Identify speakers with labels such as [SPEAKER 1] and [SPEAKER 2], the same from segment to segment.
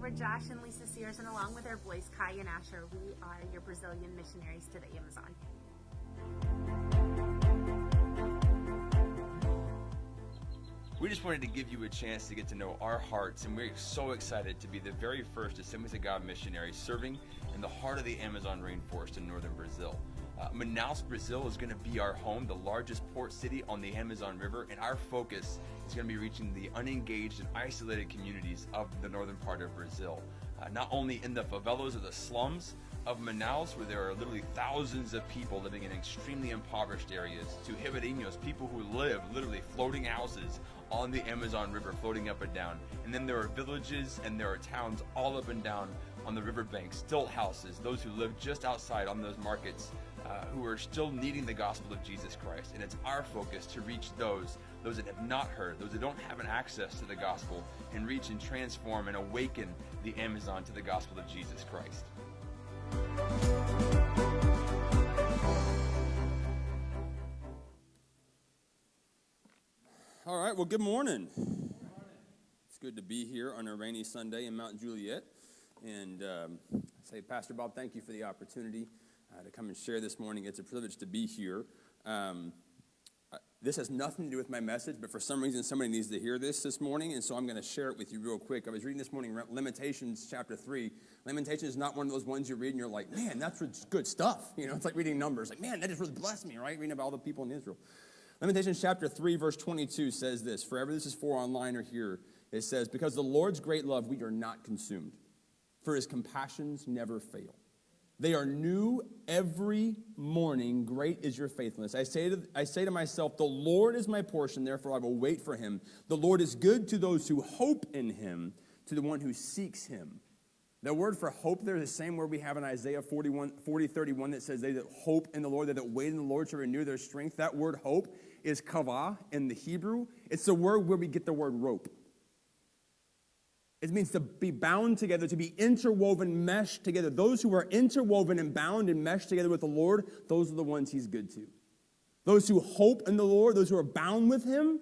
[SPEAKER 1] we're Josh and Lisa Sears, and along with our boys, Kai and Asher, we are your Brazilian missionaries to the Amazon.
[SPEAKER 2] We just wanted to give you a chance to get to know our hearts, and we're so excited to be the very first Assemblies of God missionaries serving in the heart of the Amazon rainforest in northern Brazil. Manaus, Brazil is going to be our home, the largest port city on the Amazon River, and our focus is going to be reaching the unengaged and isolated communities of the northern part of Brazil. Not only in the favelas or the slums of Manaus, where there are literally thousands of people living in extremely impoverished areas, to ribeirinhos, people who live literally floating houses on the Amazon River, floating up and down. And then there are villages and there are towns all up and down on the riverbank, stilt houses, those who live just outside on those markets, who are still needing the gospel of Jesus Christ. And it's our focus to reach those that have not heard, those that don't have an access to the gospel, and reach and transform and awaken the Amazon to the gospel of Jesus Christ.
[SPEAKER 3] All right, well, good morning. It's good to be here on a rainy Sunday in Mount Juliet. And say, Pastor Bob, thank you for the opportunity to come and share this morning. It's a privilege to be here. This has nothing to do with my message, but for some reason somebody needs to hear this morning, and so I'm going to share it with you real quick. I was reading this morning Lamentations chapter 3. Lamentations is not one of those ones you read and you're like, man, that's good stuff. You know, it's like reading Numbers. Like, man, that just really blessed me, right? Reading about all the people in Israel. Lamentations chapter 3, verse 22 says this. Forever this is for online or here. It says, because the Lord's great love, we are not consumed, for his compassions never fail. They are new every morning. Great is your faithfulness. I say to myself, the Lord is my portion, therefore I will wait for him. The Lord is good to those who hope in him, to the one who seeks him. The word for hope there is the same word we have in Isaiah 40:31 that says, they that hope in the Lord, they that wait in the Lord shall renew their strength. That word hope is kavah in the Hebrew. It's the word where we get the word rope. It means to be bound together, to be interwoven, meshed together. Those who are interwoven and bound and meshed together with the Lord, those are the ones he's good to. Those who hope in the Lord, those who are bound with him,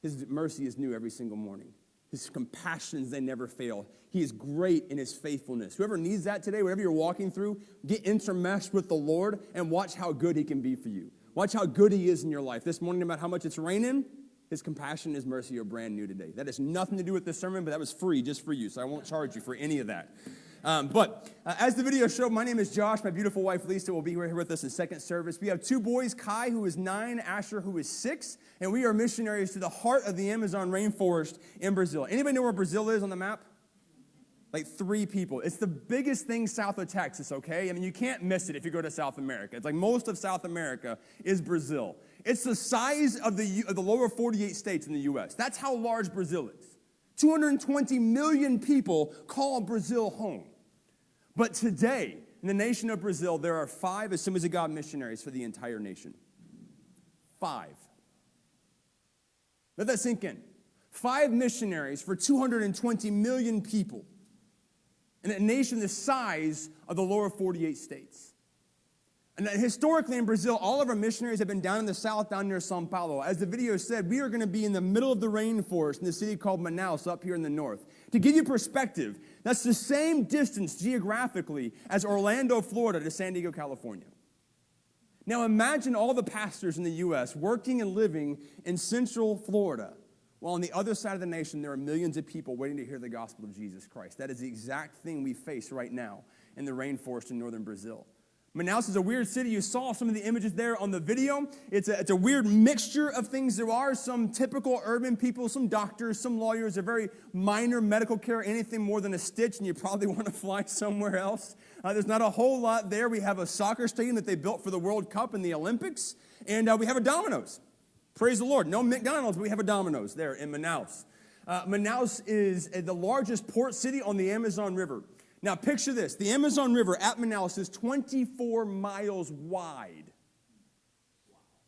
[SPEAKER 3] his mercy is new every single morning. His compassions, they never fail. He is great in his faithfulness. Whoever needs that today, whatever you're walking through, get intermeshed with the Lord and watch how good he can be for you. Watch how good he is in your life. This morning, no matter how much it's raining, his compassion and his mercy are brand new today. That has nothing to do with this sermon, but that was free just for you, so I won't charge you for any of that. But as the video showed, my name is Josh. My beautiful wife, Lisa, will be here with us in second service. We have two boys, Kai, who is 9, Asher, who is 6, and we are missionaries to the heart of the Amazon rainforest in Brazil. Anybody know where Brazil is on the map? Like 3 people. It's the biggest thing south of Texas, okay? I mean, you can't miss it if you go to South America. It's like most of South America is Brazil. It's the size of the lower 48 states in the U.S. That's how large Brazil is. 220 million people call Brazil home. But today, in the nation of Brazil, there are 5 Assemblies of God missionaries for the entire nation. 5. Let that sink in. 5 missionaries for 220 million people. In a nation the size of the lower 48 states. And historically in Brazil, all of our missionaries have been down in the south, down near São Paulo. As the video said, we are going to be in the middle of the rainforest in the city called Manaus up here in the north. To give you perspective, that's the same distance geographically as Orlando, Florida to San Diego, California. Now imagine all the pastors in the U.S. working and living in central Florida, while on the other side of the nation, there are millions of people waiting to hear the gospel of Jesus Christ. That is the exact thing we face right now in the rainforest in northern Brazil. Manaus is a weird city. You saw some of the images there on the video. It's a weird mixture of things. There are some typical urban people, some doctors, some lawyers, a very minor medical care, anything more than a stitch, and you probably want to fly somewhere else. There's not a whole lot there. We have a soccer stadium that they built for the World Cup and the Olympics, and we have a Domino's. Praise the Lord. No McDonald's, but we have a Domino's there in Manaus. Manaus is the largest port city on the Amazon River. Now, picture this. The Amazon River at Manaus is 24 miles wide.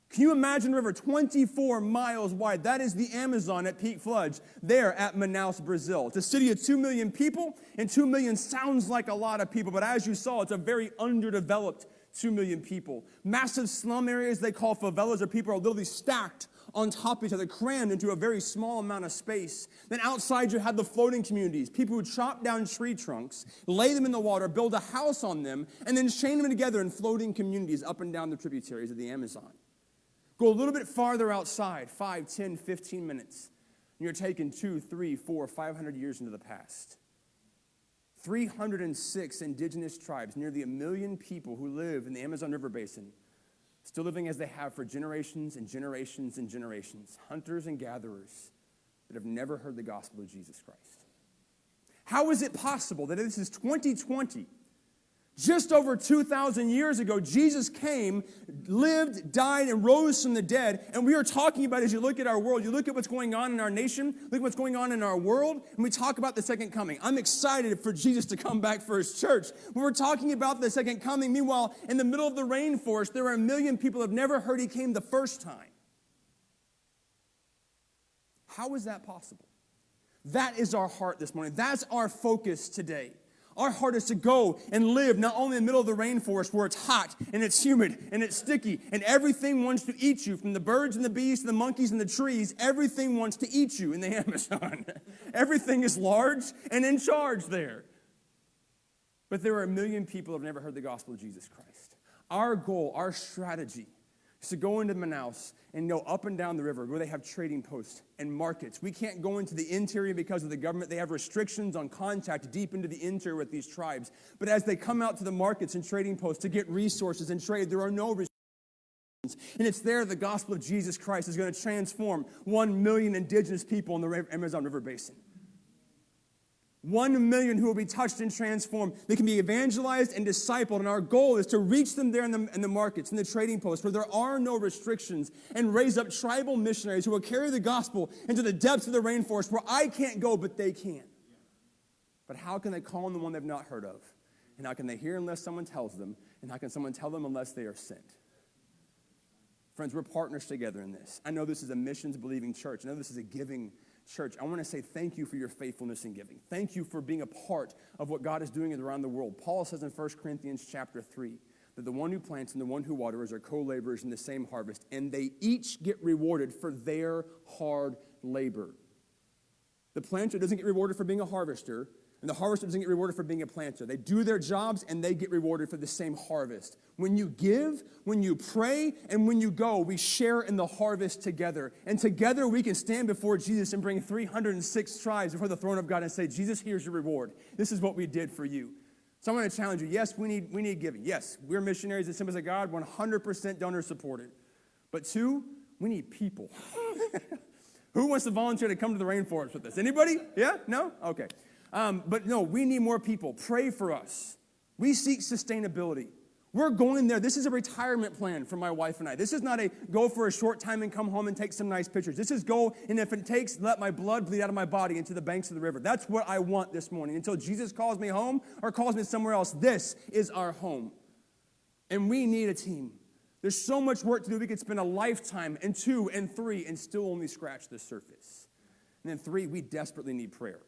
[SPEAKER 3] Can you imagine a river 24 miles wide? That is the Amazon at peak floods there at Manaus, Brazil. It's a city of 2 million people, and 2 million sounds like a lot of people, but as you saw, it's a very underdeveloped 2 million people. Massive slum areas they call favelas, where people are literally stacked on top of each other, crammed into a very small amount of space. Then outside you had the floating communities, people who chop down tree trunks, lay them in the water, build a house on them, and then chain them together in floating communities up and down the tributaries of the Amazon. Go a little bit farther outside, 5, 10, 15 minutes, and you're taking 2, 3, 4, 500 years into the past. 306 indigenous tribes, nearly 1 million people who live in the Amazon River Basin, still living as they have for generations and generations and generations, hunters and gatherers that have never heard the gospel of Jesus Christ. How is it possible that this is 2020? Just over 2,000 years ago, Jesus came, lived, died, and rose from the dead. And we are talking about, as you look at our world, you look at what's going on in our nation, look at what's going on in our world, and we talk about the second coming. I'm excited for Jesus to come back for his church. When we're talking about the second coming, meanwhile, in the middle of the rainforest, there are 1 million people who have never heard he came the first time. How is that possible? That is our heart this morning. That's our focus today. Our heart is to go and live not only in the middle of the rainforest where it's hot and it's humid and it's sticky and everything wants to eat you, from the birds and the bees to the monkeys and the trees, everything wants to eat you in the Amazon. Everything is large and in charge there. But there are 1 million people who have never heard the gospel of Jesus Christ. Our goal, our strategy, is to go into Manaus and go up and down the river where they have trading posts and markets. We can't go into the interior because of the government. They have restrictions on contact deep into the interior with these tribes. But as they come out to the markets and trading posts to get resources and trade, there are no restrictions. And it's there the gospel of Jesus Christ is going to transform 1 million indigenous people in the Amazon River Basin. 1 million who will be touched and transformed. They can be evangelized and discipled, and our goal is to reach them there in the markets, in the trading posts, where there are no restrictions, and raise up tribal missionaries who will carry the gospel into the depths of the rainforest where I can't go, but they can. But how can they call on the one they've not heard of? And how can they hear unless someone tells them? And how can someone tell them unless they are sent? Friends, we're partners together in this. I know this is a missions-believing church. I know this is a giving church. I want to say thank you for your faithfulness in giving. Thank you for being a part of what God is doing around the world. Paul says in 1 Corinthians chapter 3 that the one who plants and the one who waters are co-laborers in the same harvest, and they each get rewarded for their hard labor. The planter doesn't get rewarded for being a harvester, and the harvester doesn't get rewarded for being a planter. They do their jobs, and they get rewarded for the same harvest. When you give, when you pray, and when you go, we share in the harvest together. And together we can stand before Jesus and bring 306 tribes before the throne of God and say, Jesus, here's your reward. This is what we did for you. So I want to challenge you. Yes, we need giving. Yes, we're missionaries at Assemblies of God, 100% donor supported. But 2, we need people. Who wants to volunteer to come to the rainforest with us? Anybody? Yeah? No? Okay. But no, we need more people. Pray for us. We seek sustainability. We're going there. This is a retirement plan for my wife and I. This is not a go for a short time and come home and take some nice pictures. This is go, and if it takes, let my blood bleed out of my body into the banks of the river. That's what I want this morning. Until Jesus calls me home or calls me somewhere else, this is our home. And we need a team. There's so much work to do. We could spend a lifetime and 2 and 3 and still only scratch the surface. And then 3, we desperately need prayer.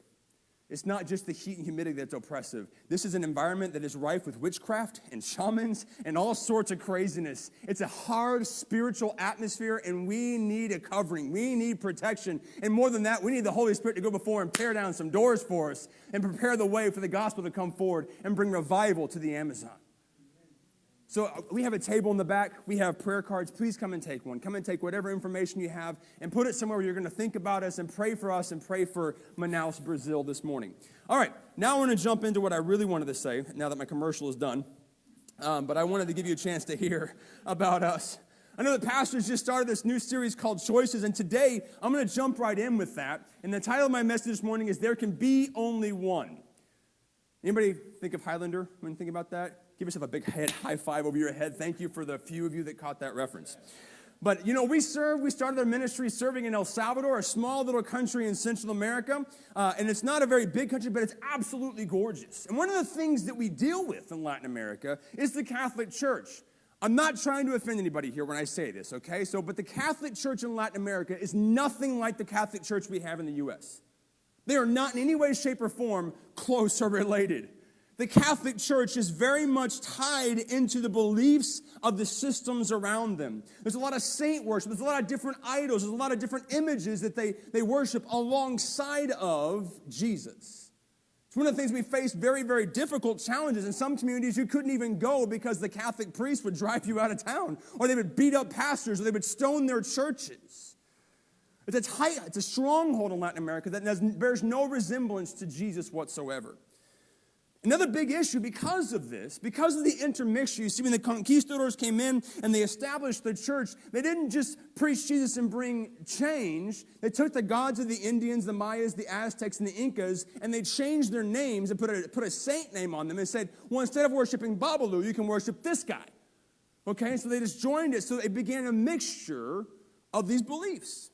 [SPEAKER 3] It's not just the heat and humidity that's oppressive. This is an environment that is rife with witchcraft and shamans and all sorts of craziness. It's a hard spiritual atmosphere, and we need a covering. We need protection. And more than that, we need the Holy Spirit to go before and tear down some doors for us and prepare the way for the gospel to come forward and bring revival to the Amazon. So we have a table in the back. We have prayer cards. Please come and take one. Come and take whatever information you have and put it somewhere where you're going to think about us and pray for us and pray for Manaus, Brazil this morning. All right, now I want to jump into what I really wanted to say now that my commercial is done. But I wanted to give you a chance to hear about us. I know the pastors just started this new series called Choices, and today I'm going to jump right in with that. And the title of my message this morning is There Can Be Only One. Anybody think of Highlander when you think about that? Give yourself a big high five over your head. Thank you for the few of you that caught that reference. But, you know, we started our ministry serving in El Salvador, a small little country in Central America. And it's not a very big country, but it's absolutely gorgeous. And one of the things that we deal with in Latin America is the Catholic Church. I'm not trying to offend anybody here when I say this, okay? But the Catholic Church in Latin America is nothing like the Catholic Church we have in the U.S. They are not in any way, shape, or form close or related. The Catholic Church is very much tied into the beliefs of the systems around them. There's a lot of saint worship. There's a lot of different idols. There's a lot of different images that they worship alongside of Jesus. It's one of the things we face, very, very difficult challenges. In some communities, you couldn't even go because the Catholic priest would drive you out of town, or they would beat up pastors, or they would stone their churches. It's a stronghold in Latin America that bears no resemblance to Jesus whatsoever. Another big issue because of this, because of the intermixture, you see when the conquistadors came in and they established the church, they didn't just preach Jesus and bring change. They took the gods of the Indians, the Mayas, the Aztecs, and the Incas, and they changed their names and put a saint name on them and said, well, instead of worshiping Babalu, you can worship this guy. Okay, so they just joined it. So they began a mixture of these beliefs.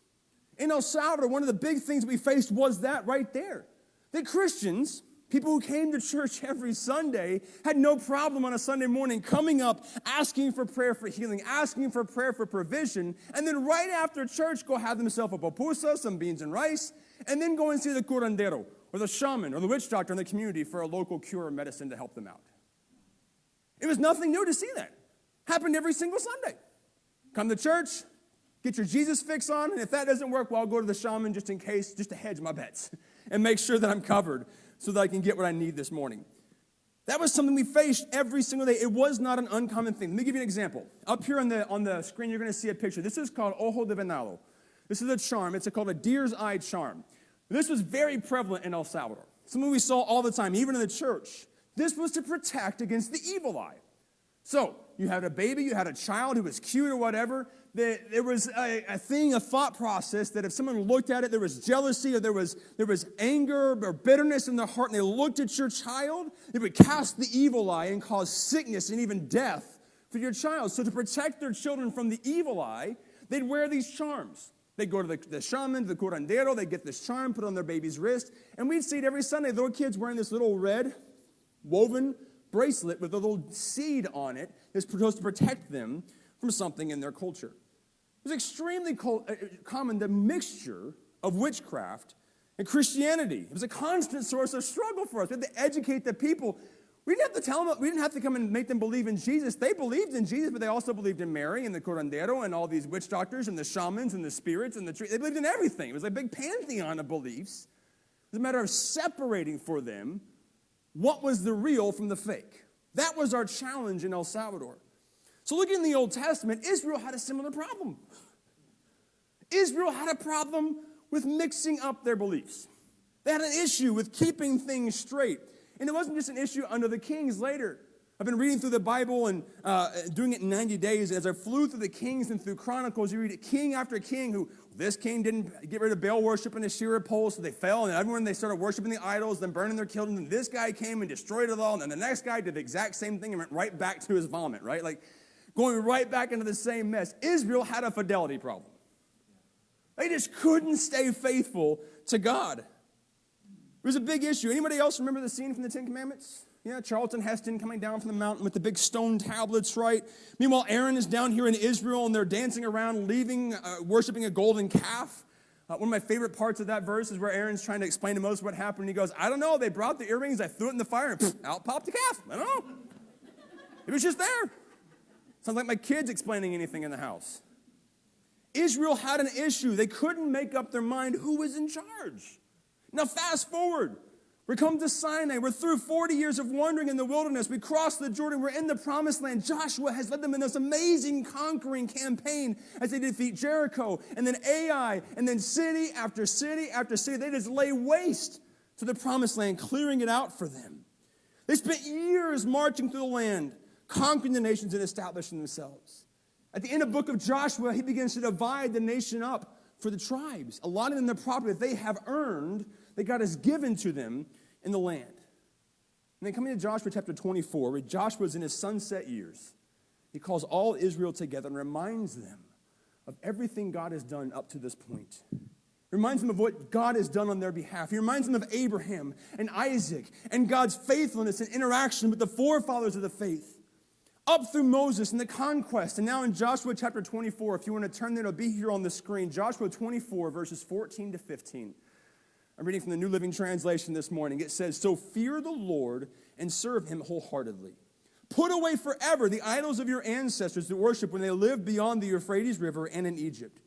[SPEAKER 3] In El Salvador, one of the big things we faced was that right there. The Christians, people who came to church every Sunday, had no problem on a Sunday morning coming up, asking for prayer for healing, asking for prayer for provision, and then right after church go have themselves a pupusa, some beans and rice, and then go and see the curandero, or the shaman, or the witch doctor in the community for a local cure or medicine to help them out. It was nothing new to see that. Happened every single Sunday. Come to church, get your Jesus fix on, and if that doesn't work, well, I'll go to the shaman just in case, just to hedge my bets and make sure that I'm covered so that I can get what I need this morning. That was something we faced every single day. It was not an uncommon thing. Let me give you an example. Up here on the screen, you're going to see a picture. This is called Ojo de Venado. This is a charm. It's called a deer's eye charm. This was very prevalent in El Salvador. Something we saw all the time, even in the church. This was to protect against the evil eye. So, you had a baby, you had a child who was cute or whatever. There was a thought process that if someone looked at it, there was jealousy or there was anger or bitterness in their heart, and they looked at your child, they would cast the evil eye and cause sickness and even death for your child. So to protect their children from the evil eye, they'd wear these charms. They'd go to the shaman, the curandero, they'd get this charm, put it on their baby's wrist, and we'd see it every Sunday. Little kids wearing this little red woven bracelet with a little seed on it that's supposed to protect them from something in their culture. It was extremely common, the mixture of witchcraft and Christianity. It was a constant source of struggle for us. We had to educate the people. We didn't have to tell them, we didn't have to come and make them believe in Jesus. They believed in Jesus, but they also believed in Mary and the curandero and all these witch doctors and the shamans and the spirits and the tree. They believed in everything. It was a big pantheon of beliefs. It was a matter of separating for them what was the real from the fake. That was our challenge in El Salvador. So looking in the Old Testament, Israel had a similar problem. Israel had a problem with mixing up their beliefs. They had an issue with keeping things straight. And it wasn't just an issue under the kings later. I've been reading through the Bible and doing it in 90 days. As I flew through the Kings and through Chronicles, you read king after king who, this king didn't get rid of Baal worship and the Asherah poles, so they fell, and everyone, they started worshiping the idols, then burning their children, and this guy came and destroyed it all, and then the next guy did the exact same thing and went right back to his vomit, right? Like, going right back into the same mess. Israel had a fidelity problem. They just couldn't stay faithful to God. It was a big issue. Anybody else remember the scene from the Ten Commandments? Yeah, Charlton Heston coming down from the mountain with the big stone tablets, right? Meanwhile, Aaron is down here in Israel, and they're dancing around, worshiping a golden calf. One of my favorite parts of that verse is where Aaron's trying to explain to Moses what happened. And he goes, I don't know. They brought the earrings. I threw it in the fire, and out popped the calf. I don't know. It was just there. Sounds like my kids explaining anything in the house. Israel had an issue. They couldn't make up their mind who was in charge. Now fast forward. We come to Sinai. We're through 40 years of wandering in the wilderness. We crossed the Jordan. We're in the promised land. Joshua has led them in this amazing conquering campaign as they defeat Jericho and then Ai and then city after city after city. They just lay waste to the promised land, clearing it out for them. They spent years marching through the land, conquering the nations and establishing themselves. At the end of the book of Joshua, he begins to divide the nation up for the tribes, allotting them the property that they have earned, that God has given to them in the land. And then coming to Joshua chapter 24, where Joshua's in his sunset years, he calls all Israel together and reminds them of everything God has done up to this point. He reminds them of what God has done on their behalf. He reminds them of Abraham and Isaac and God's faithfulness and interaction with the forefathers of the faith. Up through Moses and the conquest. And now in Joshua chapter 24, if you want to turn there, it'll be here on the screen. Joshua 24, verses 14 to 15. I'm reading from the New Living Translation this morning. It says, "So fear the Lord and serve him wholeheartedly. Put away forever the idols of your ancestors that worship when they lived beyond the Euphrates River and in Egypt.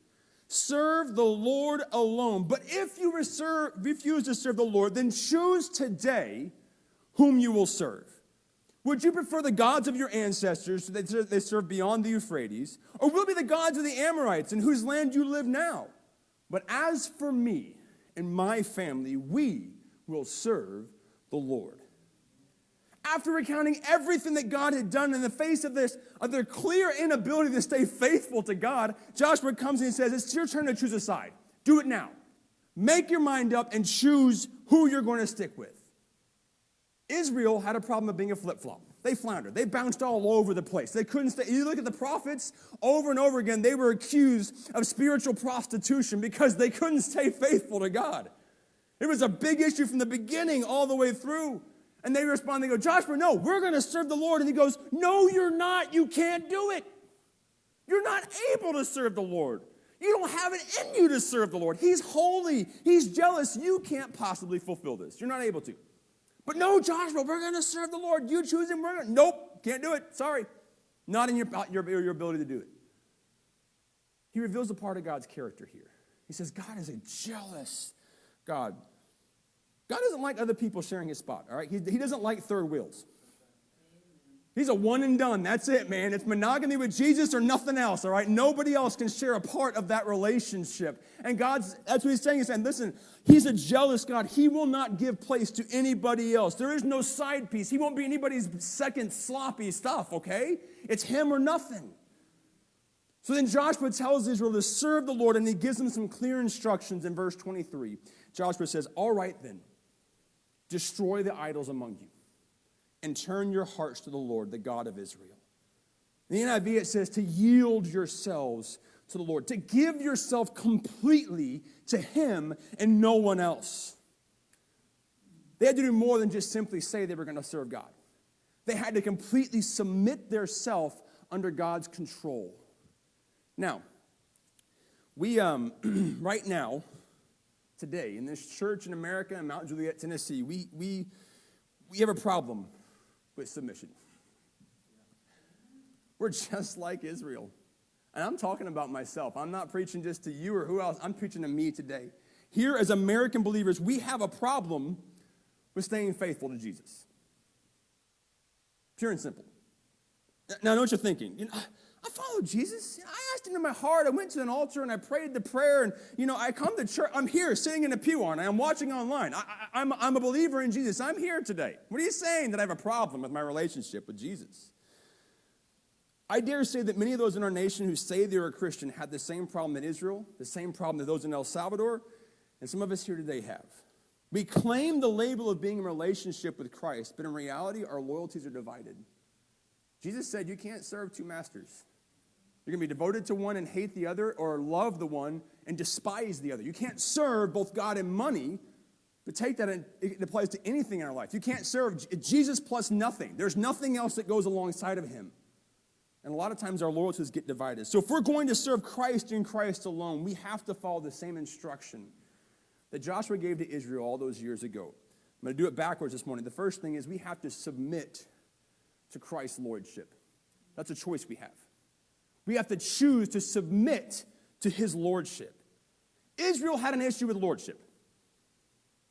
[SPEAKER 3] Serve the Lord alone. But if you refuse to serve the Lord, then choose today whom you will serve. Would you prefer the gods of your ancestors that they served beyond the Euphrates, or will it be the gods of the Amorites in whose land you live now? But as for me and my family, we will serve the Lord." After recounting everything that God had done in the face of their clear inability to stay faithful to God, Joshua comes in and says, it's your turn to choose a side. Do it now. Make your mind up and choose who you're going to stick with. Israel had a problem of being a flip-flop. They floundered. They bounced all over the place. They couldn't stay. You look at the prophets, over and over again, they were accused of spiritual prostitution because they couldn't stay faithful to God. It was a big issue from the beginning all the way through. And they respond, they go, "Joshua, no, we're going to serve the Lord." And he goes, "No, you're not. You can't do it. You're not able to serve the Lord. You don't have it in you to serve the Lord. He's holy. He's jealous. You can't possibly fulfill this. You're not able to." "But no, Joshua, we're going to serve the Lord. You choose him. Nope, can't do it. Sorry. Not in your ability to do it." He reveals a part of God's character here. He says God is a jealous God. God doesn't like other people sharing his spot, all right? He doesn't like third wheels. He's a one and done. That's it, man. It's monogamy with Jesus or nothing else, all right? Nobody else can share a part of that relationship. And that's what he's saying. He's saying, listen, he's a jealous God. He will not give place to anybody else. There is no side piece. He won't be anybody's second sloppy stuff, okay? It's him or nothing. So then Joshua tells Israel to serve the Lord, and he gives them some clear instructions in verse 23. Joshua says, "All right then, destroy the idols among you, and turn your hearts to the Lord, the God of Israel." In the NIV, it says to yield yourselves to the Lord, to give yourself completely to him and no one else. They had to do more than just simply say they were going to serve God. They had to completely submit their self under God's control. Now, we, right now, today, in this church in America, in Mount Juliet, Tennessee, we have a problem with submission. We're just like Israel. And I'm talking about myself. I'm not preaching just to you or who else. I'm preaching to me today. Here, as American believers, we have a problem with staying faithful to Jesus. Pure and simple. Now, I know what you're thinking. I followed Jesus. I asked him in my heart. I went to an altar and I prayed the prayer. And, I come to church. I'm here sitting in a pew on. I'm watching online. I'm a believer in Jesus. I'm here today. What are you saying? That I have a problem with my relationship with Jesus? I dare say that many of those in our nation who say they're a Christian had the same problem in Israel, the same problem that those in El Salvador, and some of us here today have. We claim the label of being in a relationship with Christ, but in reality, our loyalties are divided. Jesus said you can't serve two masters. You're going to be devoted to one and hate the other, or love the one and despise the other. You can't serve both God and money, but take that and it applies to anything in our life. You can't serve Jesus plus nothing. There's nothing else that goes alongside of him. And a lot of times our loyalties get divided. So if we're going to serve Christ and Christ alone, we have to follow the same instruction that Joshua gave to Israel all those years ago. I'm going to do it backwards this morning. The first thing is we have to submit to Christ's lordship. That's a choice we have. We have to choose to submit to his lordship. Israel had an issue with lordship.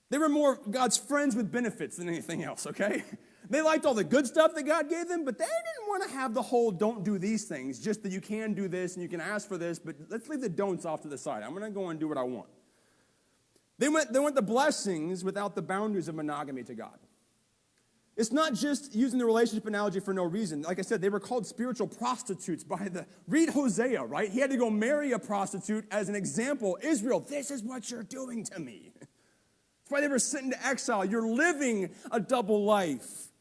[SPEAKER 3] They were more God's friends with benefits than anything else, okay? They liked all the good stuff that God gave them, but they didn't want to have the whole don't do these things, just that you can do this and you can ask for this, but let's leave the don'ts off to the side. I'm going to go and do what I want. They want the blessings without the boundaries of monogamy to God. It's not just using the relationship analogy for no reason. Like I said, they were called spiritual prostitutes read Hosea, right? He had to go marry a prostitute as an example. Israel, this is what you're doing to me. That's why they were sent into exile. You're living a double life.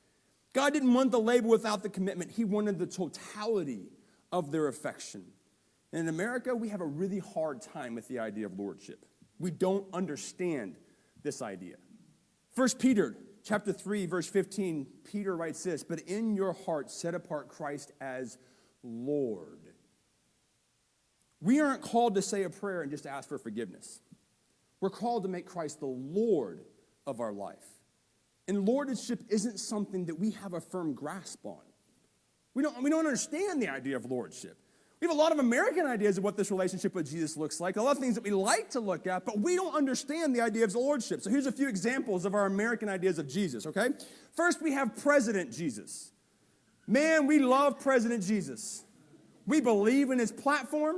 [SPEAKER 3] God didn't want the label without the commitment. He wanted the totality of their affection. And in America, we have a really hard time with the idea of lordship. We don't understand this idea. 1 Peter chapter 3, verse 15, Peter writes this, "But in your heart set apart Christ as Lord." We aren't called to say a prayer and just ask for forgiveness. We're called to make Christ the Lord of our life. And lordship isn't something that we have a firm grasp on. We don't understand the idea of lordship. We have a lot of American ideas of what this relationship with Jesus looks like, a lot of things that we like to look at, but we don't understand the idea of lordship. So here's a few examples of our American ideas of Jesus, okay? First, we have President Jesus. Man, we love President Jesus. We believe in his platform.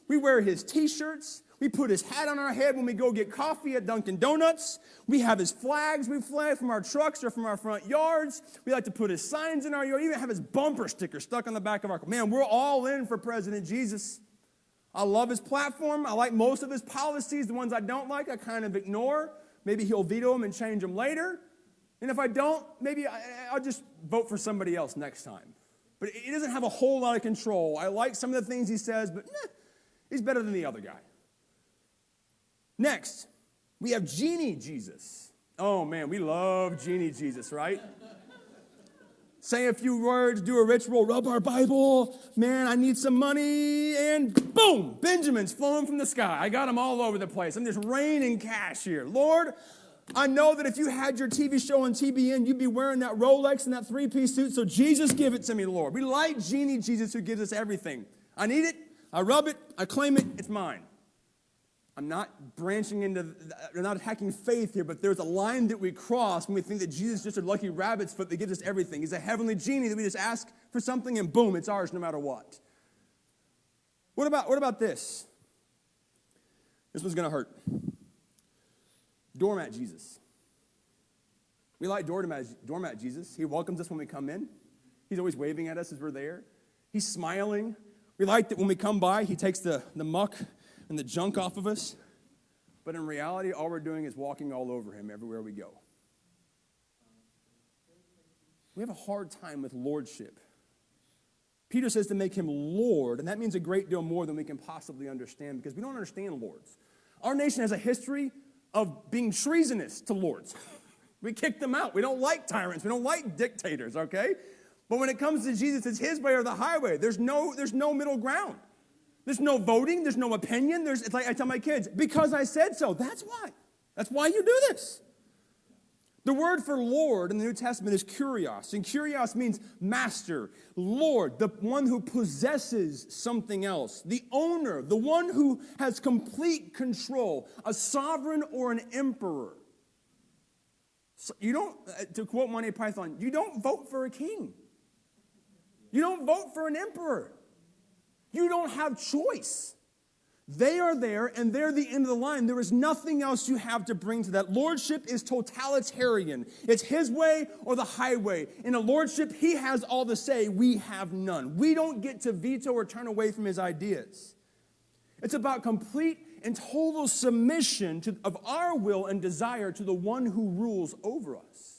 [SPEAKER 3] We wear his t-shirts. We put his hat on our head when we go get coffee at Dunkin' Donuts. We have his flags we fly from our trucks or from our front yards. We like to put his signs in our yard. We even have his bumper sticker stuck on the back of our car. Man, we're all in for President Jesus. I love his platform. I like most of his policies. The ones I don't like, I kind of ignore. Maybe he'll veto them and change them later. And if I don't, maybe I'll just vote for somebody else next time. But he doesn't have a whole lot of control. I like some of the things he says, but he's better than the other guy. Next, we have Genie Jesus. Oh, man, we love Genie Jesus, right? Say a few words, do a ritual, rub our Bible. Man, I need some money, and boom, Benjamin's flowing from the sky. I got them all over the place. I'm just raining cash here. Lord, I know that if you had your TV show on TBN, you'd be wearing that Rolex and that three-piece suit, so Jesus, give it to me, Lord. We like Genie Jesus who gives us everything. I need it, I rub it, I claim it, it's mine. I'm not branching into, we're not attacking faith here, but there's a line that we cross when we think that Jesus is just a lucky rabbit's foot that gives us everything. He's a heavenly genie that we just ask for something and boom, it's ours no matter what. What about this? This one's going to hurt. Doormat Jesus. We like doormat Jesus. He welcomes us when we come in. He's always waving at us as we're there. He's smiling. We like that when we come by, he takes the muck and the junk off of us. But in reality, all we're doing is walking all over him everywhere we go. We have a hard time with lordship. Peter says to make him Lord, and that means a great deal more than we can possibly understand because we don't understand lords. Our nation has a history of being treasonous to lords. We kick them out. We don't like tyrants. We don't like dictators, okay? But when it comes to Jesus, it's his way or the highway. There's no middle ground. There's no voting. There's no opinion. It's like I tell my kids, because I said so. That's why. That's why you do this. The word for Lord in the New Testament is kurios. And kurios means master, Lord, the one who possesses something else, the owner, the one who has complete control, a sovereign or an emperor. So you don't, to quote Monty Python, you don't vote for a king. You don't vote for an emperor. You don't have choice. They are there, and they're the end of the line. There is nothing else you have to bring to that. Lordship is totalitarian. It's his way or the highway. In a lordship, he has all the say. We have none. We don't get to veto or turn away from his ideas. It's about complete and total submission of our will and desire to the one who rules over us.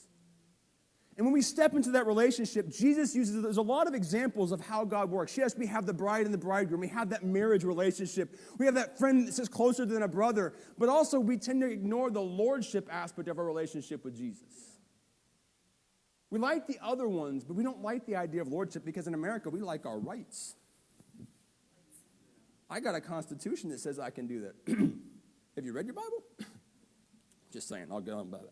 [SPEAKER 3] And when we step into that relationship, Jesus uses, there's a lot of examples of how God works. Yes, we have the bride and the bridegroom. We have that marriage relationship. We have that friend that sits closer than a brother. But also, we tend to ignore the lordship aspect of our relationship with Jesus. We like the other ones, but we don't like the idea of lordship because in America, we like our rights. I got a constitution that says I can do that. Have you read your Bible? Just saying, I'll get on about it.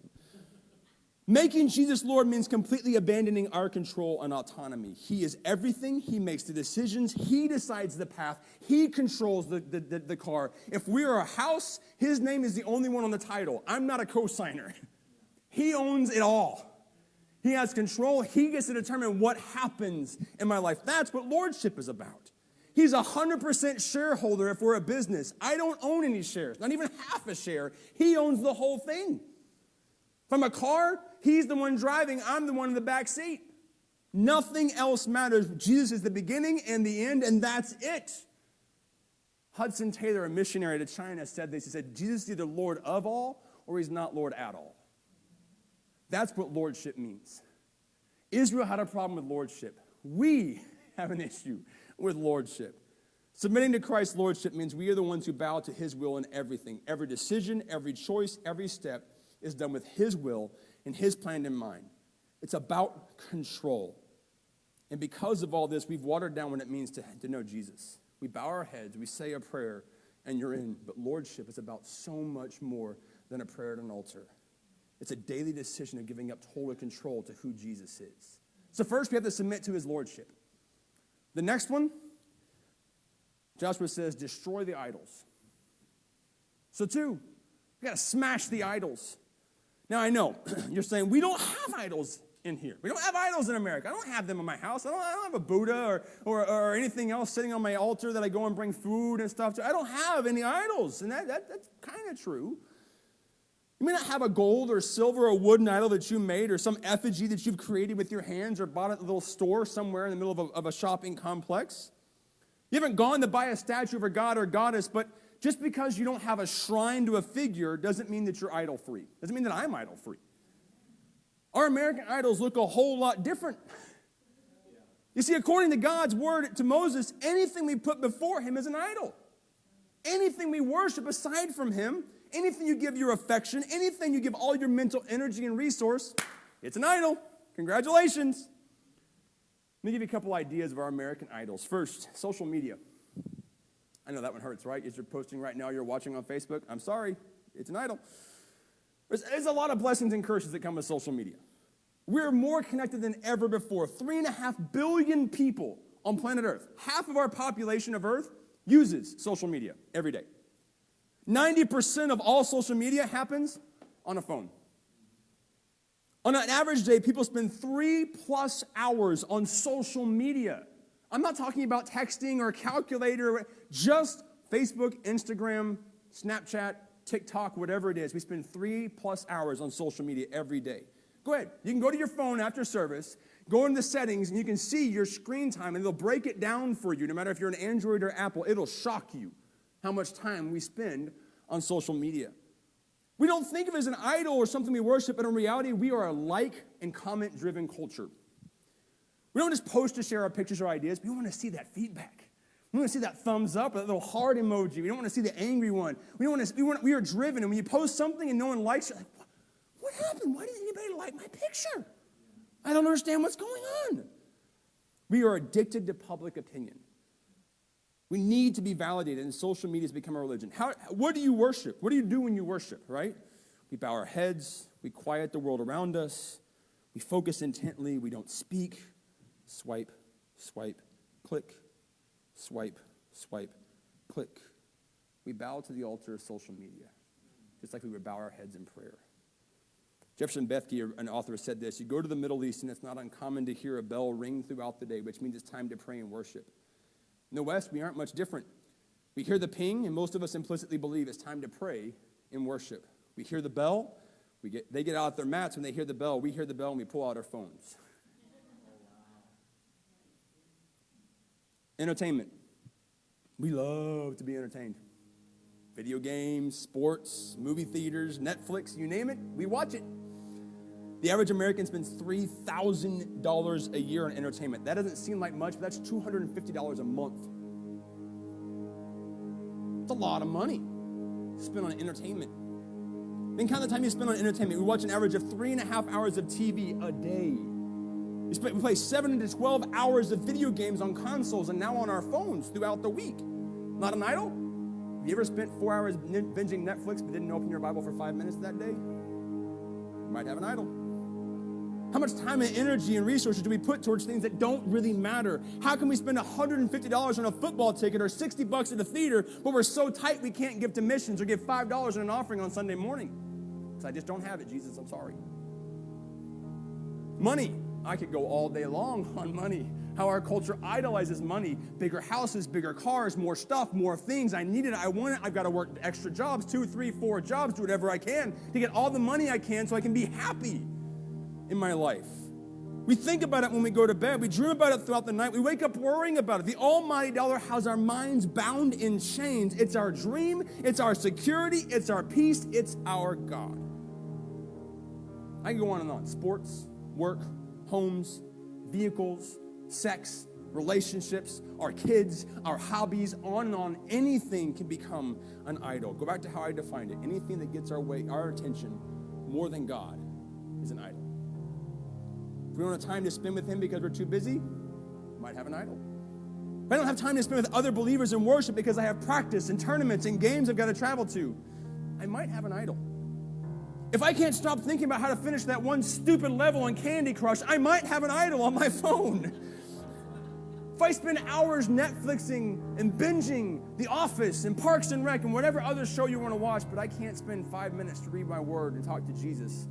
[SPEAKER 3] Making Jesus Lord means completely abandoning our control and autonomy. He is everything. He makes the decisions. He decides the path. He controls the car. If we are a house, his name is the only one on the title. I'm not a co-signer. He owns it all. He has control. He gets to determine what happens in my life. That's what lordship is about. He's 100% shareholder if we're a business. I don't own any shares, not even half a share. He owns the whole thing. If I'm a car, he's the one driving. I'm the one in the back seat. Nothing else matters. Jesus is the beginning and the end, and that's it. Hudson Taylor, a missionary to China, said this. He said, Jesus is either Lord of all or he's not Lord at all. That's what lordship means. Israel had a problem with lordship. We have an issue with lordship. Submitting to Christ's lordship means we are the ones who bow to his will in everything. Every decision, every choice, every step is done with his will and his plan in mind. It's about control. And because of all this, we've watered down what it means to know Jesus. We bow our heads, we say a prayer, and you're in. But lordship is about so much more than a prayer at an altar. It's a daily decision of giving up total control to who Jesus is. So first, we have to submit to his lordship. The next one, Joshua says, destroy the idols. So two, we got to smash the idols. Now, I know you're saying, we don't have idols in here. We don't have idols in America. I don't have them in my house. I don't have a Buddha or anything else sitting on my altar that I go and bring food and stuff to. I don't have any idols, and that's kind of true. You may not have a gold or silver or wooden idol that you made or some effigy that you've created with your hands or bought at a little store somewhere in the middle of a shopping complex. You haven't gone to buy a statue of a god or goddess, but just because you don't have a shrine to a figure doesn't mean that you're idol-free. Doesn't mean that I'm idol-free. Our American idols look a whole lot different. You see, according to God's word to Moses, anything we put before him is an idol. Anything we worship aside from him, anything you give your affection, anything you give all your mental energy and resource, it's an idol. Congratulations. Let me give you a couple ideas of our American idols. First, social media. I know that one hurts, right? As you're posting right now, you're watching on Facebook. I'm sorry, it's an idol. There's a lot of blessings and curses that come with social media. We're more connected than ever before. 3.5 billion people on planet Earth. Half of our population of Earth uses social media every day. 90% of all social media happens on a phone. On an average day, people spend 3+ hours on social media. I'm not talking about texting or a calculator, just Facebook, Instagram, Snapchat, TikTok, whatever it is. We spend 3+ hours on social media every day. Go ahead. You can go to your phone after service, go into the settings, and you can see your screen time, and it'll break it down for you. No matter if you're an Android or Apple, it'll shock you how much time we spend on social media. We don't think of it as an idol or something we worship, but in reality, we are a like and comment-driven culture. We don't just post to share our pictures or ideas. We want to see that feedback. We want to see that thumbs up, that little heart emoji. We don't want to see the angry one. We are driven, and when you post something and no one likes it, you're like, what happened? Why didn't anybody like my picture? I don't understand what's going on. We are addicted to public opinion. We need to be validated, and social media has become a religion. What do you worship? What do you do when you worship, right? We bow our heads. We quiet the world around us. We focus intently. We don't speak. Swipe, swipe, click. Swipe, swipe, click. We bow to the altar of social media, just like we would bow our heads in prayer. Jefferson Bethke, an author, said this: you go to the Middle East, and it's not uncommon to hear a bell ring throughout the day, which means it's time to pray and worship. In the West, we aren't much different. We hear the ping, and most of us implicitly believe it's time to pray and worship. We hear the bell. They get out their mats when they hear the bell. We hear the bell, and we pull out our phones. Entertainment. We love to be entertained. Video games, sports, movie theaters, Netflix, you name it, we watch it. The average American spends $3,000 a year on entertainment. That doesn't seem like much, but that's $250 a month. It's a lot of money spent on entertainment. Then count the time you spend on entertainment. We watch an average of 3.5 hours of TV a day. We play 7 to 12 hours of video games on consoles and now on our phones throughout the week. Not an idol? Have you ever spent 4 hours binging Netflix but didn't open your Bible for 5 minutes that day? You might have an idol. How much time and energy and resources do we put towards things that don't really matter? How can we spend $150 on a football ticket or $60 at the theater, but we're so tight we can't give to missions or give $5 in an offering on Sunday morning? Because I just don't have it, Jesus, I'm sorry. Money. I could go all day long on money. How our culture idolizes money. Bigger houses, bigger cars, more stuff, more things. I need it, I want it. I've got to work extra jobs, 2, 3, 4 jobs, do whatever I can to get all the money I can so I can be happy in my life. We think about it when we go to bed. We dream about it throughout the night. We wake up worrying about it. The almighty dollar has our minds bound in chains. It's our dream. It's our security. It's our peace. It's our God. I can go on and on. Sports, work, homes, vehicles, sex, relationships, our kids, our hobbies, on and on. Anything can become an idol. Go back to how I defined it. Anything that gets our attention more than God is an idol. If we don't have time to spend with him because we're too busy, we might have an idol. if I don't have time to spend with other believers in worship because I have practice and tournaments and games I've got to travel to, I might have an idol. If I can't stop thinking about how to finish that one stupid level on Candy Crush, I might have an idol on my phone. If I spend hours Netflixing and binging The Office and Parks and Rec and whatever other show you want to watch, but I can't spend 5 minutes to read my word and talk to Jesus,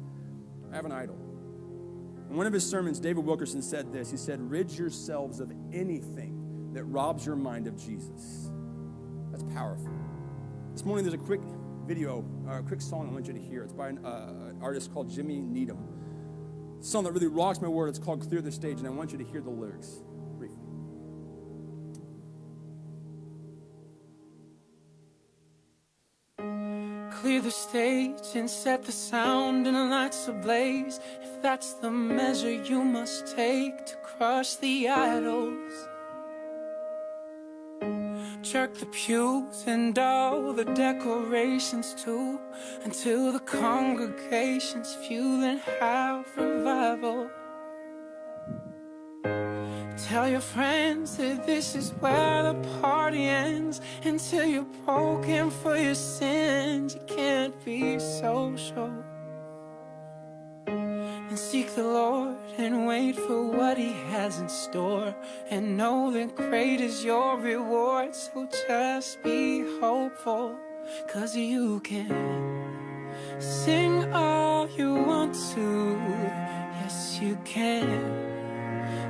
[SPEAKER 3] I have an idol. In one of his sermons, David Wilkerson said this. He said, rid yourselves of anything that robs your mind of Jesus. That's powerful. This morning there's a quick video, a quick song I want you to hear. It's by an artist called Jimmy Needham. It's a song that really rocks my world. It's called Clear the Stage, and I want you to hear the lyrics briefly.
[SPEAKER 4] Clear the stage and set the sound and lights ablaze. If that's the measure you must take to crush the idols. Jerk the pews and all the decorations too, until the congregation's few, then have revival. Tell your friends that this is where the party ends, until you're broken for your sins. You can't be social. And seek the Lord and wait for what He has in store, and know that great is your reward. So just be hopeful, 'cause you can sing all you want to. Yes, you can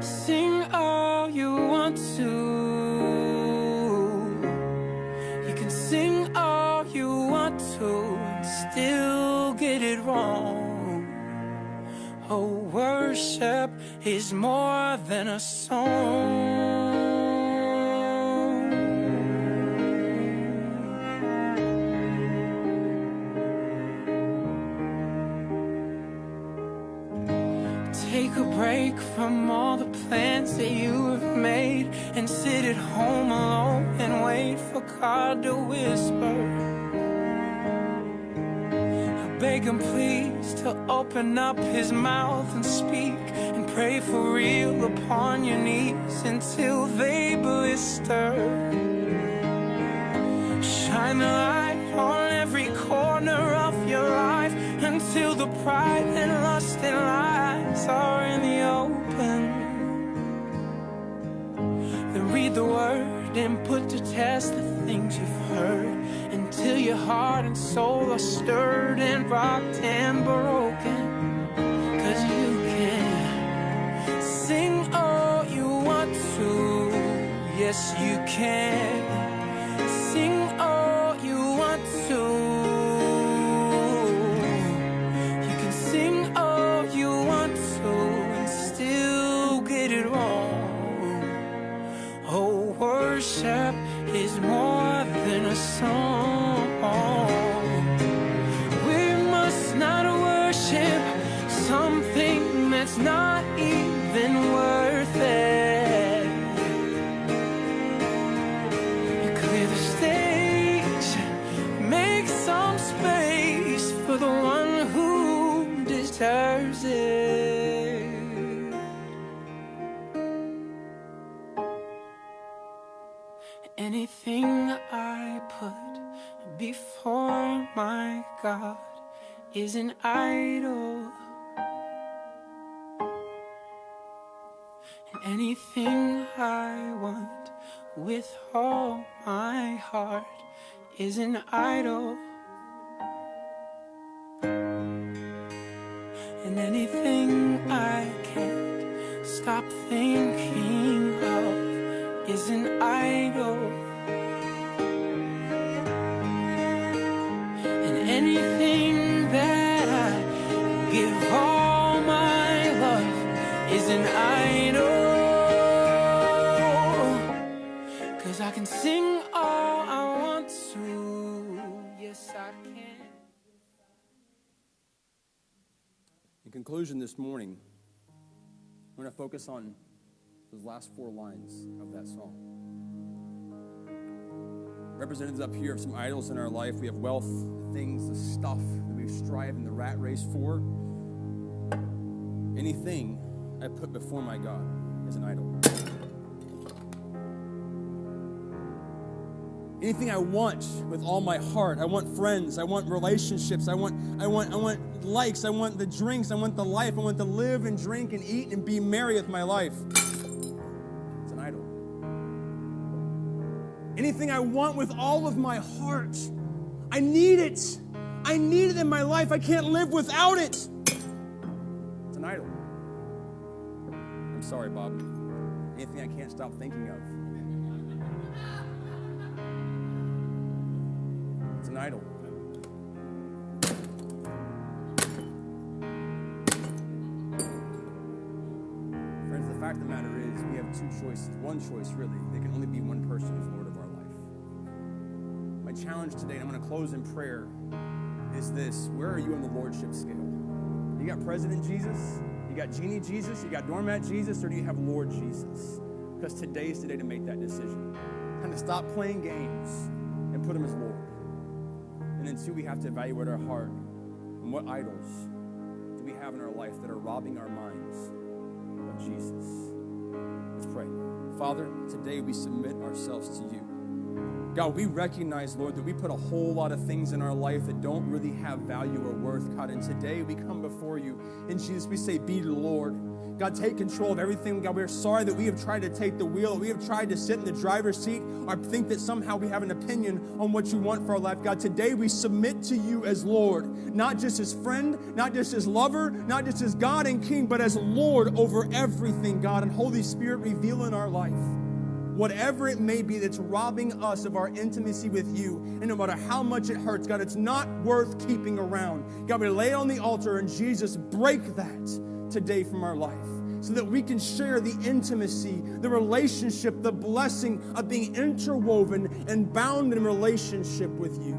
[SPEAKER 4] sing all you want to. You can sing all you want to and still get it wrong. Oh, worship is more than a song. Take a break from all the plans that you have made, and sit at home alone and wait for God to whisper. Beg Him please to open up His mouth and speak, and pray for real upon your knees until they blister. Shine the light on every corner of your life, until the pride and lust and lies are in the open. Then read the word and put to test the things you've heard, until your heart and soul are stirred and rocked and broken. 'Cause you can sing all you want to. Yes, you can sing all you want to. You can sing all you want to and still get it wrong. Oh, worship is more than a song. We must not worship something that's not even worth it. You clear the stage, make some space for the one who deserves it. Anything I put before my God is an idol. And anything I want with all my heart is an idol. And anything I can't stop thinking of is an idol. And anything that I give all my love is an idol. 'Cause I can sing all I want to. Yes, I can.
[SPEAKER 3] In conclusion this morning, I'm going to focus on those last 4 lines of that song. Representatives up here of some idols in our life. We have wealth, the things, the stuff that we strive in the rat race for. Anything I put before my God is an idol. Anything I want with all my heart. I want friends. I want relationships. I want likes. I want the drinks. I want the life. I want to live and drink and eat and be merry with my life. It's an idol. Anything I want with all of my heart. I need it. I need it in my life. I can't live without it. It's an idol. I'm sorry, Bob. Anything I can't stop thinking of. It's an idol. Friends, the fact of the matter is we have two choices. One choice, really. There can only be one person who's Lord of our life. My challenge today, and I'm going to close in prayer, is this. Where are you on the Lordship scale? You got President Jesus? You got Genie Jesus? You got Doormat Jesus? Or do you have Lord Jesus? Because today is the day to make that decision. Time to stop playing games and put him as Lord. And then two, we have to evaluate our heart and what idols do we have in our life that are robbing our minds of Jesus. Let's pray. Father, today we submit ourselves to you. God, we recognize, Lord, that we put a whole lot of things in our life that don't really have value or worth, God. And today we come before you. In Jesus, we say, be Lord. God, take control of everything. God, we're sorry that we have tried to take the wheel. We have tried to sit in the driver's seat or think that somehow we have an opinion on what you want for our life. God, today we submit to you as Lord, not just as friend, not just as lover, not just as God and King, but as Lord over everything, God. And Holy Spirit, reveal in our life whatever it may be that's robbing us of our intimacy with you. And no matter how much it hurts, God, it's not worth keeping around. God, we lay it on the altar and Jesus, break that today from our life so that we can share the intimacy, the relationship, the blessing of being interwoven and bound in relationship with you.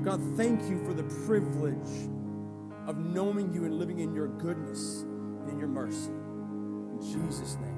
[SPEAKER 3] God, thank you for the privilege of knowing you and living in your goodness and in your mercy. In Jesus' name.